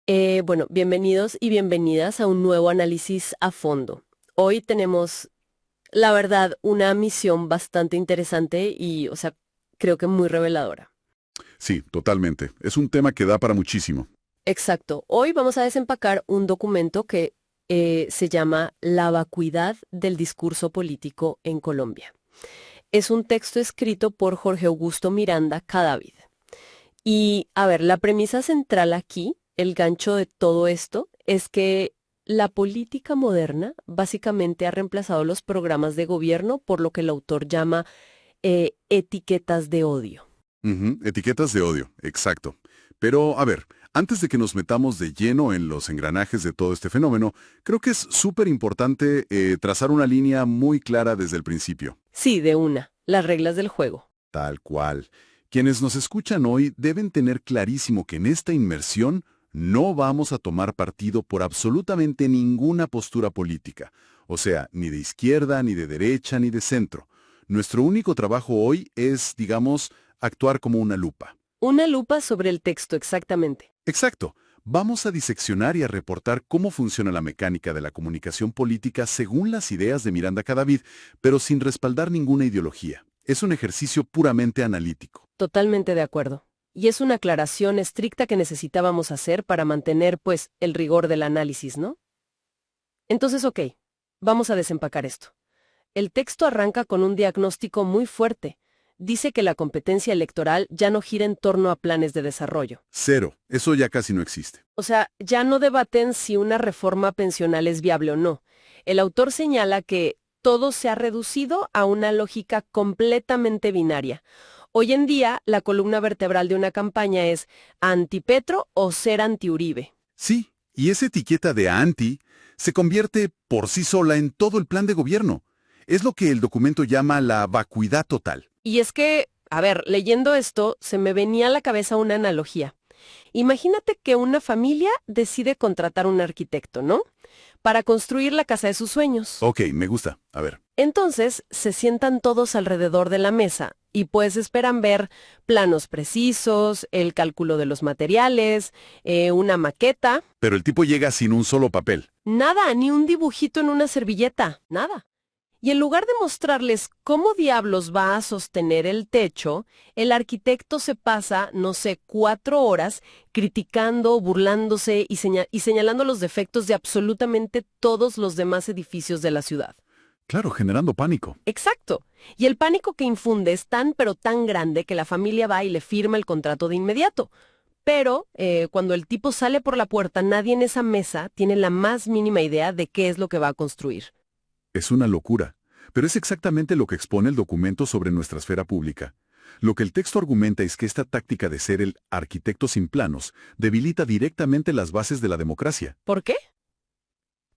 Bueno, bienvenidos y bienvenidas a un nuevo análisis a fondo. Hoy tenemos, la verdad, una misión bastante interesante y, creo que muy reveladora. Sí, totalmente. Es un tema que da para muchísimo. Exacto. Hoy vamos a desempacar un documento que se llama La vacuidad del discurso político en Colombia. Es un texto escrito por Jorge Augusto Miranda Cadavid. Y, a ver, la premisa central aquí, el gancho de todo esto, es que la política moderna básicamente ha reemplazado los programas de gobierno por lo que el autor llama etiquetas de odio. Ujú, etiquetas de odio, exacto. Pero, a ver, antes de que nos metamos de lleno en los engranajes de todo este fenómeno, creo que es súper importante trazar una línea muy clara desde el principio. Sí, de una, las reglas del juego. Tal cual. Quienes nos escuchan hoy deben tener clarísimo que en esta inmersión no vamos a tomar partido por absolutamente ninguna postura política. O sea, ni de izquierda, ni de derecha, ni de centro. Nuestro único trabajo hoy es, digamos, actuar como una lupa. Una lupa sobre el texto, exactamente. Exacto. Vamos a diseccionar y a reportar cómo funciona la mecánica de la comunicación política según las ideas de Miranda Cadavid, pero sin respaldar ninguna ideología. Es un ejercicio puramente analítico. Totalmente de acuerdo. Y es una aclaración estricta que necesitábamos hacer para mantener, pues, el rigor del análisis, ¿no? Entonces, ok, vamos a desempacar esto. El texto arranca con un diagnóstico muy fuerte. Dice que la competencia electoral ya no gira en torno a planes de desarrollo. Cero. Eso ya casi no existe. O sea, ya no debaten si una reforma pensional es viable o no. El autor señala que todo se ha reducido a una lógica completamente binaria. Hoy en día, la columna vertebral de una campaña es anti-Petro o ser anti-Uribe. Sí, y esa etiqueta de anti se convierte por sí sola en todo el plan de gobierno. Es lo que el documento llama la vacuidad total. Y es que, a ver, leyendo esto, se me venía a la cabeza una analogía. Imagínate que una familia decide contratar un arquitecto, ¿no? Para construir la casa de sus sueños. Ok, me gusta. A ver. Entonces se sientan todos alrededor de la mesa y pues esperan ver planos precisos, el cálculo de los materiales, una maqueta. Pero el tipo llega sin un solo papel. Nada, ni un dibujito en una servilleta, nada. Y en lugar de mostrarles cómo diablos va a sostener el techo, el arquitecto se pasa, no sé, 4 horas criticando, burlándose y señalando los defectos de absolutamente todos los demás edificios de la ciudad. Claro, generando pánico. Exacto. Y el pánico que infunde es tan pero tan grande que la familia va y le firma el contrato de inmediato. Pero cuando el tipo sale por la puerta, nadie en esa mesa tiene la más mínima idea de qué es lo que va a construir. Es una locura. Pero es exactamente lo que expone el documento sobre nuestra esfera pública. Lo que el texto argumenta es que esta táctica de ser el arquitecto sin planos debilita directamente las bases de la democracia. ¿Por qué?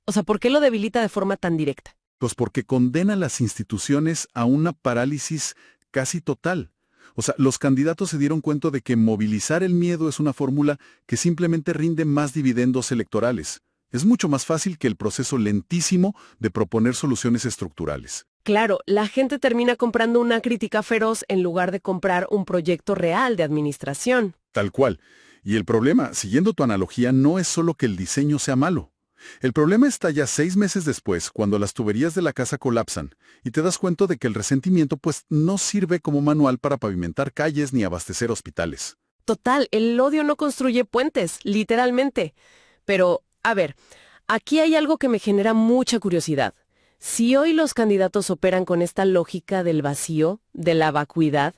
O sea, ¿por qué lo debilita de forma tan directa? Pues porque condena a las instituciones a una parálisis casi total. O sea, los candidatos se dieron cuenta de que movilizar el miedo es una fórmula que simplemente rinde más dividendos electorales. Es mucho más fácil que el proceso lentísimo de proponer soluciones estructurales. Claro, la gente termina comprando una crítica feroz en lugar de comprar un proyecto real de administración. Tal cual. Y el problema, siguiendo tu analogía, no es solo que el diseño sea malo. El problema está ya 6 meses después, cuando las tuberías de la casa colapsan, y te das cuenta de que el resentimiento pues no sirve como manual para pavimentar calles ni abastecer hospitales. Total, el odio no construye puentes, literalmente. Pero, a ver, aquí hay algo que me genera mucha curiosidad. Si hoy los candidatos operan con esta lógica del vacío, de la vacuidad,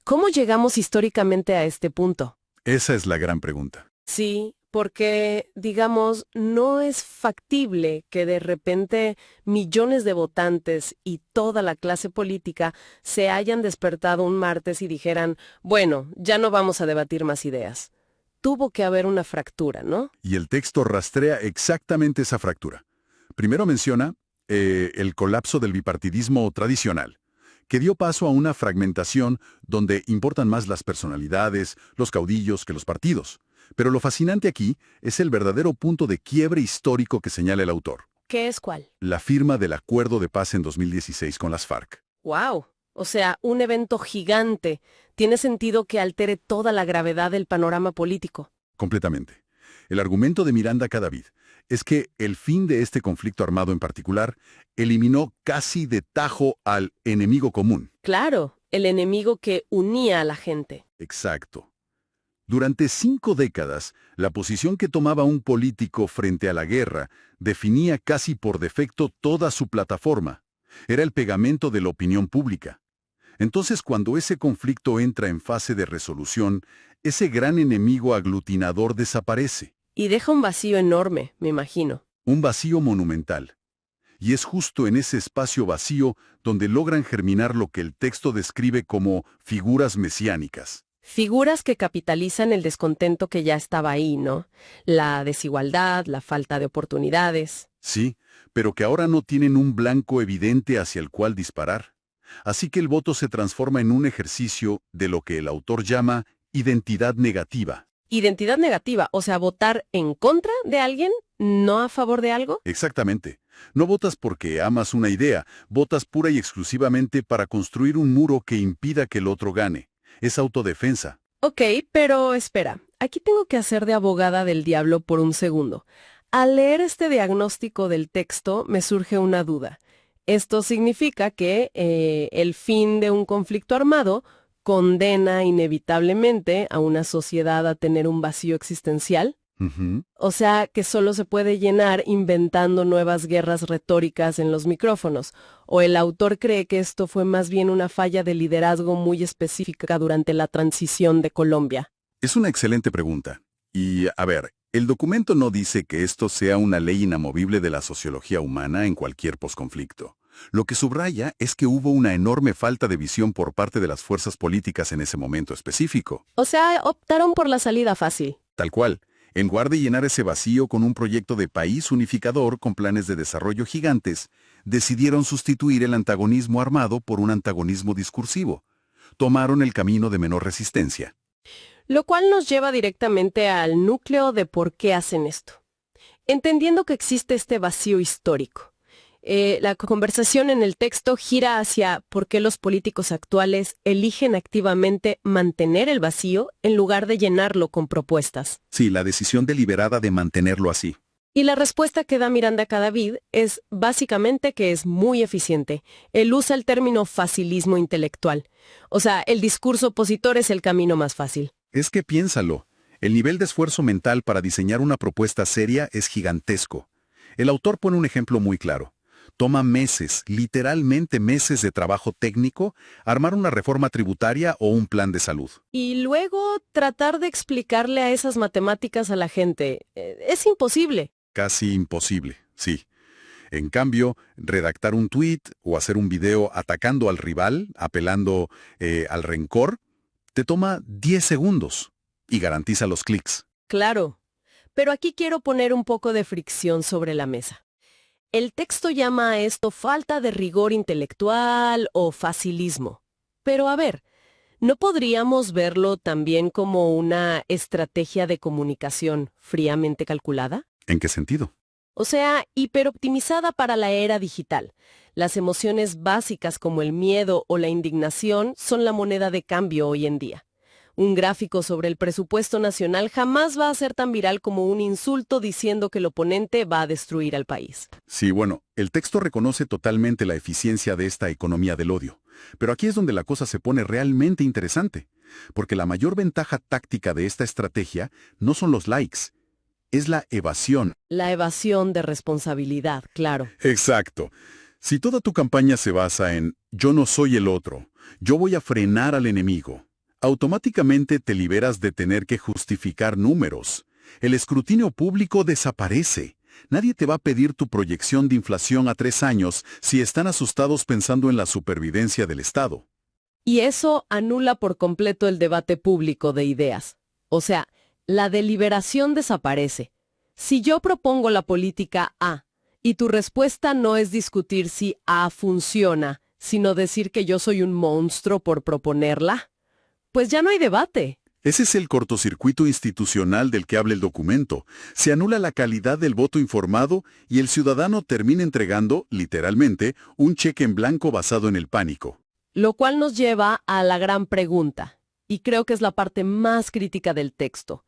¿cómo llegamos históricamente a este punto? Esa es la gran pregunta. Sí, porque, digamos, no es factible que de repente millones de votantes y toda la clase política se hayan despertado un martes y dijeran, bueno, ya no vamos a debatir más ideas. Tuvo que haber una fractura, ¿no? Y el texto rastrea exactamente esa fractura. Primero menciona el colapso del bipartidismo tradicional, que dio paso a una fragmentación donde importan más las personalidades, los caudillos que los partidos. Pero lo fascinante aquí es el verdadero punto de quiebre histórico que señala el autor, ¿Qué es cuál? la firma del Acuerdo de Paz en 2016 con las FARC. ¡Wow! O sea, un evento gigante. Tiene sentido que altere toda la gravedad del panorama político. Completamente. El argumento de Miranda Cadavid es que el fin de este conflicto armado en particular eliminó casi de tajo al enemigo común. Claro, el enemigo que unía a la gente. Exacto. Durante 5 décadas, la posición que tomaba un político frente a la guerra definía casi por defecto toda su plataforma. Era el pegamento de la opinión pública. Entonces, cuando ese conflicto entra en fase de resolución, ese gran enemigo aglutinador desaparece. Y deja un vacío enorme, me imagino. Un vacío monumental. Y es justo en ese espacio vacío donde logran germinar lo que el texto describe como figuras mesiánicas. Figuras que capitalizan el descontento que ya estaba ahí, ¿no? La desigualdad, la falta de oportunidades. Sí, pero que ahora no tienen un blanco evidente hacia el cual disparar. Así que el voto se transforma en un ejercicio de lo que el autor llama identidad negativa. Identidad negativa, o sea, votar en contra de alguien, no a favor de algo. Exactamente. No votas porque amas una idea, votas pura y exclusivamente para construir un muro que impida que el otro gane. Es autodefensa. Ok, pero espera, aquí tengo que hacer de abogada del diablo por un segundo. Al leer este diagnóstico del texto me surge una duda. Esto significa que el fin de un conflicto armado condena inevitablemente a una sociedad a tener un vacío existencial. Ujú. O sea, que solo se puede llenar inventando nuevas guerras retóricas en los micrófonos. ¿O el autor cree que esto fue más bien una falla de liderazgo muy específica durante la transición de Colombia? Es una excelente pregunta. Y, a ver, el documento no dice que esto sea una ley inamovible de la sociología humana en cualquier posconflicto. Lo que subraya es que hubo una enorme falta de visión por parte de las fuerzas políticas en ese momento específico. O sea, optaron por la salida fácil. Tal cual. En lugar de llenar ese vacío con un proyecto de país unificador con planes de desarrollo gigantes, decidieron sustituir el antagonismo armado por un antagonismo discursivo. Tomaron el camino de menor resistencia. Lo cual nos lleva directamente al núcleo de por qué hacen esto. Entendiendo que existe este vacío histórico. La conversación en el texto gira hacia por qué los políticos actuales eligen activamente mantener el vacío en lugar de llenarlo con propuestas. Sí, la decisión deliberada de mantenerlo así. Y la respuesta que da Miranda Cadavid es básicamente que es muy eficiente. Él usa el término facilismo intelectual. O sea, el discurso opositor es el camino más fácil. Es que piénsalo, el nivel de esfuerzo mental para diseñar una propuesta seria es gigantesco. El autor pone un ejemplo muy claro. Toma meses, literalmente meses de trabajo técnico, armar una reforma tributaria o un plan de salud. Y luego tratar de explicarle a esas matemáticas a la gente. Es imposible. Casi imposible, sí. En cambio, redactar un tuit o hacer un video atacando al rival, apelando al rencor, te toma 10 segundos y garantiza los clics. Claro. Pero aquí quiero poner un poco de fricción sobre la mesa. El texto llama a esto falta de rigor intelectual o facilismo. Pero a ver, ¿no podríamos verlo también como una estrategia de comunicación fríamente calculada? ¿En qué sentido? O sea, hiperoptimizada para la era digital. Las emociones básicas como el miedo o la indignación son la moneda de cambio hoy en día. Un gráfico sobre el presupuesto nacional jamás va a ser tan viral como un insulto diciendo que el oponente va a destruir al país. Sí, bueno, el texto reconoce totalmente la eficiencia de esta economía del odio. Pero aquí es donde la cosa se pone realmente interesante, porque la mayor ventaja táctica de esta estrategia no son los likes, es la evasión. La evasión de responsabilidad, claro. Exacto. Si toda tu campaña se basa en yo no soy el otro, yo voy a frenar al enemigo, automáticamente te liberas de tener que justificar números. El escrutinio público desaparece. Nadie te va a pedir tu proyección de inflación a 3 años si están asustados pensando en la supervivencia del Estado. Y eso anula por completo el debate público de ideas. O sea, la deliberación desaparece. Si yo propongo la política A y tu respuesta no es discutir si A funciona, sino decir que yo soy un monstruo por proponerla, pues ya no hay debate. Ese es el cortocircuito institucional del que habla el documento. Se anula la calidad del voto informado y el ciudadano termina entregando, literalmente, un cheque en blanco basado en el pánico. Lo cual nos lleva a la gran pregunta, y creo que es la parte más crítica del texto.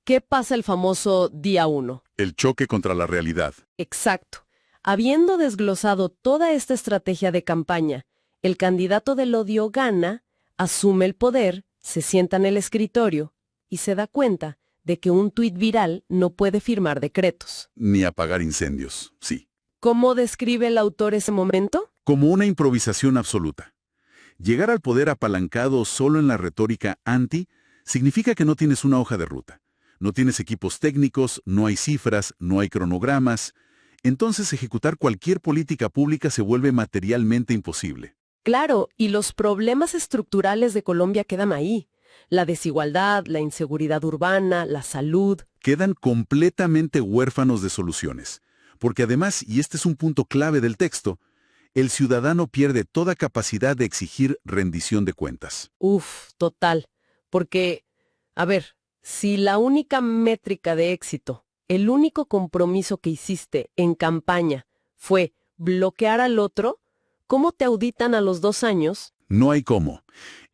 ¿Qué pasa el famoso día 1? El choque contra la realidad. Exacto. Habiendo desglosado toda esta estrategia de campaña, el candidato del odio gana, asume el poder, se sienta en el escritorio y se da cuenta de que un tuit viral no puede firmar decretos. Ni apagar incendios, sí. ¿Cómo describe el autor ese momento? Como una improvisación absoluta. Llegar al poder apalancado solo en la retórica anti significa que no tienes una hoja de ruta. No tienes equipos técnicos, no hay cifras, no hay cronogramas. Entonces ejecutar cualquier política pública se vuelve materialmente imposible. Claro, y los problemas estructurales de Colombia quedan ahí. La desigualdad, la inseguridad urbana, la salud. Quedan completamente huérfanos de soluciones. Porque además, y este es un punto clave del texto, el ciudadano pierde toda capacidad de exigir rendición de cuentas. Uf, total. Porque, a ver, si la única métrica de éxito, el único compromiso que hiciste en campaña fue bloquear al otro, ¿cómo te auditan a los 2 años? No hay cómo.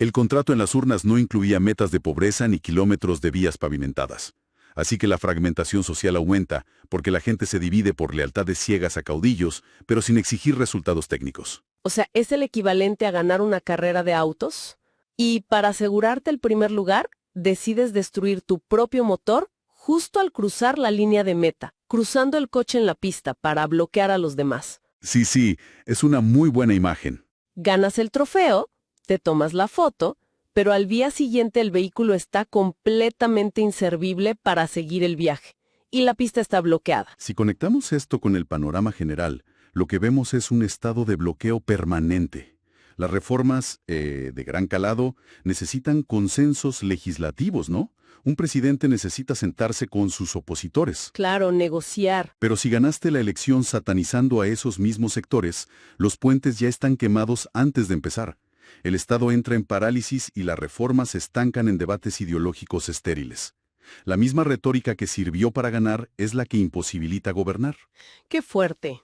El contrato en las urnas no incluía metas de pobreza ni kilómetros de vías pavimentadas. Así que la fragmentación social aumenta, porque la gente se divide por lealtades ciegas a caudillos, pero sin exigir resultados técnicos. O sea, ¿es el equivalente a ganar una carrera de autos? Y para asegurarte el primer lugar, decides destruir tu propio motor justo al cruzar la línea de meta, cruzando el coche en la pista para bloquear a los demás. Sí, es una muy buena imagen. Ganas el trofeo, te tomas la foto, pero al día siguiente el vehículo está completamente inservible para seguir el viaje, y la pista está bloqueada. Si conectamos esto con el panorama general, lo que vemos es un estado de bloqueo permanente. Las reformas, de gran calado, necesitan consensos legislativos, ¿no? Un presidente necesita sentarse con sus opositores. Claro, negociar. Pero si ganaste la elección satanizando a esos mismos sectores, los puentes ya están quemados antes de empezar. El Estado entra en parálisis y las reformas se estancan en debates ideológicos estériles. La misma retórica que sirvió para ganar es la que imposibilita gobernar. ¡Qué fuerte!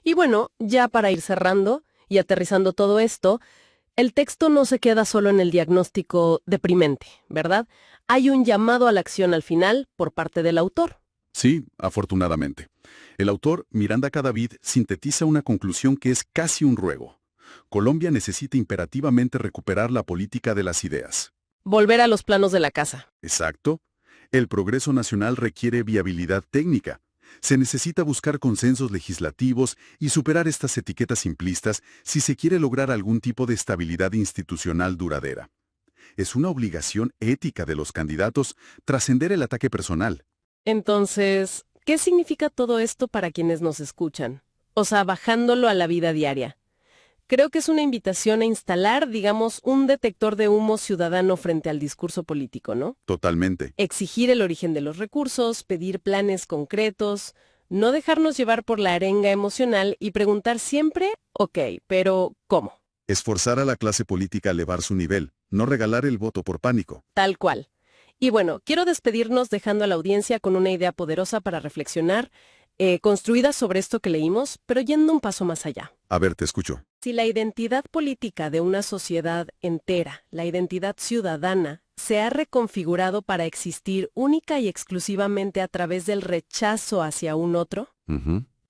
Y bueno, ya para ir cerrando y aterrizando todo esto, el texto no se queda solo en el diagnóstico deprimente, ¿verdad? Hay un llamado a la acción al final por parte del autor. Sí, afortunadamente. El autor, Miranda Cadavid, sintetiza una conclusión que es casi un ruego. Colombia necesita imperativamente recuperar la política de las ideas. Volver a los planos de la casa. Exacto. El progreso nacional requiere viabilidad técnica. Se necesita buscar consensos legislativos y superar estas etiquetas simplistas si se quiere lograr algún tipo de estabilidad institucional duradera. Es una obligación ética de los candidatos trascender el ataque personal. Entonces, ¿qué significa todo esto para quienes nos escuchan? O sea, bajándolo a la vida diaria. Creo que es una invitación a instalar, digamos, un detector de humo ciudadano frente al discurso político, ¿no? Totalmente. Exigir el origen de los recursos, pedir planes concretos, no dejarnos llevar por la arenga emocional y preguntar siempre, ok, pero ¿cómo? Esforzar a la clase política a elevar su nivel, no regalar el voto por pánico. Tal cual. Y bueno, quiero despedirnos dejando a la audiencia con una idea poderosa para reflexionar, construida sobre esto que leímos, pero yendo un paso más allá. A ver, te escucho. Si la identidad política de una sociedad entera, la identidad ciudadana, se ha reconfigurado para existir única y exclusivamente a través del rechazo hacia un otro,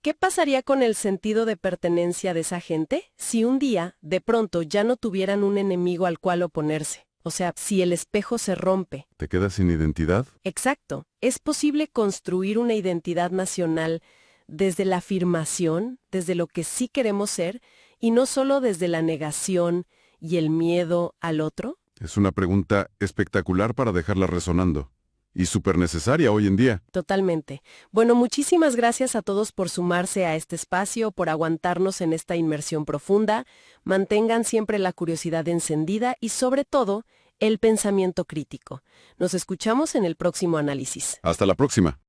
¿qué pasaría con el sentido de pertenencia de esa gente si un día, de pronto, ya no tuvieran un enemigo al cual oponerse? O sea, si el espejo se rompe. ¿Te quedas sin identidad? Exacto. ¿Es posible construir una identidad nacional desde la afirmación, desde lo que sí queremos ser, y no solo desde la negación y el miedo al otro? Es una pregunta espectacular para dejarla resonando. Y súper necesaria hoy en día. Totalmente. Bueno, muchísimas gracias a todos por sumarse a este espacio, por aguantarnos en esta inmersión profunda. Mantengan siempre la curiosidad encendida y, sobre todo, el pensamiento crítico. Nos escuchamos en el próximo análisis. Hasta la próxima.